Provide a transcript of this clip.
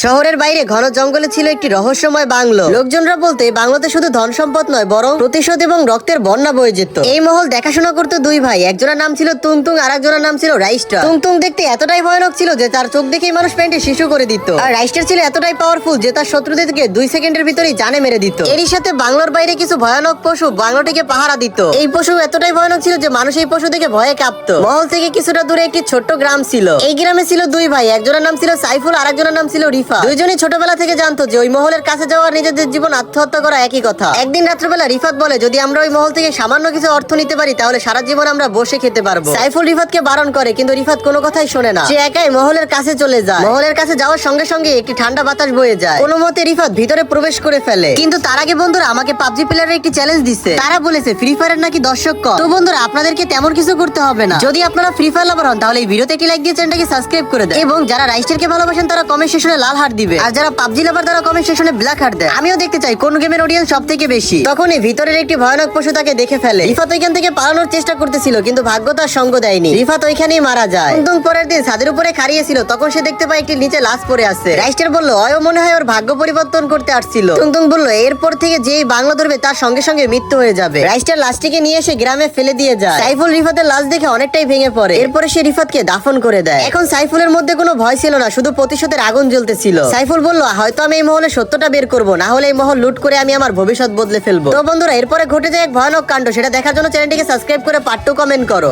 শহরের বাইরে ঘন জঙ্গলে ছিল একটি রহস্যময় বাংলো। লোকজনরা বলতে বাংলোতে শুধু ধন সম্পদ নয় বরং প্রতিশোধ এবং রক্তের বন্যা বয়ে যেত। এই মহল দেখাশোনা করতো দুই ভাই, একজনের নাম ছিল তুংতুং আর একজনের নাম ছিল রাইস্টার। তুংতুং দেখতে এতটাই ভয়ানক ছিল যে তার চোখ দেখেই মানুষ প্যান্টে শিশু করে দিত, আর রাইস্টার ছিল এতটাই পাওয়ারফুল যে তার শত্রুদেরকে 2 সেকেন্ডের ভিতরেই জানে মেরে দিত। এরই সাথে বাংলোর বাইরে কিছু ভয়ানক পশু বাংলোটিকে পাহারা দিত। এই পশু এতটাই ভয়ানক ছিল যে মানুষ এই পশু দেখে ভয়ে কাঁপতো। মহল থেকে কিছুটা দূরে একটি ছোট্ট গ্রাম ছিল। এই গ্রামে ছিল দুই ভাই, একজনের নাম ছিল সাইফুল আর একজনের নাম ছিল রিফা। দুইজনই ছোটবেলা থেকে জানতো যে ওই মহলের কাছে যাওয়া নিজেদের জীবন আত্মহত্যা করা একই কথা। একদিন রাত্রেবেলা রিফাত বলে, যদি আমরা ওই মহল থেকে সামান্য কিছু অর্থ নিতে পারি তাহলে সারা জীবন আমরা বসে খেতে পারবো। সাইফুল রিফাতকে বারণ করে কিন্তু রিফাত কোনো কথাই শোনে না। সে একাই মহলের কাছে চলে যায়। মহলের কাছে যাওয়ার সঙ্গে সঙ্গে একটি ঠান্ডা বাতাস বয়ে যায়। কোনো মতে রিফাত ভিতরে প্রবেশ করে ফেলে। কিন্তু তার আগে বন্ধুরা আমাকে পাবজি প্লেয়ারের একটি চ্যালেঞ্জ দিচ্ছে। তারা বলেছে ফ্রি ফায়ারের নাকি দর্শক কম। তো বন্ধুরা আপনাদেরকে তেমন কিছু করতে হবে না। যদি আপনারা ফ্রি ফায়ার লাভার হন তাহলে এই ভিডিওতে একটি লাইক দিয়ে চ্যানেলটাকে সাবস্ক্রাইব করে দেন, এবং যারা রাইস্টারকে ভালোবাসেন তারা কমেন্ট সেকশনে লাল হার্ট দিবে, আর যারা পাবজি লাভার তারা কমেন্ট সেকশনে ব্ল্যাক হার্ট দেয়। আমিও দেখতে চাই কোন গেমের অডিয়েন্স সবথেকে বেশি। তখনই ভিতরের একটি ভয়ানক পশু তাকে দেখে ফেলে। রিফাত ওইখান থেকে পালানোর চেষ্টা করতেছিল কিন্তু ভাগ্য তার সঙ্গ দেয়নি। রিফাত ওইখানেই মারা যায়। তুংতুং পরের দিন ছাদের উপরে খাড়িয়েছিল, তখন সে দেখতে পায় একটি নিচে লাশ পড়ে আছে। রাইস্টার বলল অয় মনে হয় ওর ভাগ্য পরিবর্তন করতে আসছিল। তুংতুং বলল এরপর থেকে যেই বাংলা ধরবে তার সঙ্গে সঙ্গে মৃত্যু হয়ে যাবে। রাইস্টার লাশটিকে নিয়ে এসে গ্রামে ফেলে দিয়ে যায়। সাইফুল রিফাতের লাশ দেখে অনেকটাই ভেঙে পড়ে। এরপরে সে রিফাতকে দাফন করে দেয়। এখন সাইফুলের মধ্যে কোনো ভয় ছিল না, শুধু প্রতিশোধের আগুন জ্বলতেছিল। সাইফুল বলল হয়তো আমি এই মহলে সত্যটা বের করবো, না হলে এই মহল লুট করে আমি আমার ভবিষ্যৎ বদলে ফেলবো। তো বন্ধুরা এরপরে ঘটে যায় এক ভয়ানক কাণ্ড, সেটা দেখার জন্য চ্যানেলটিকে সাবস্ক্রাইব করে পার্ট 2 কমেন্ট করো।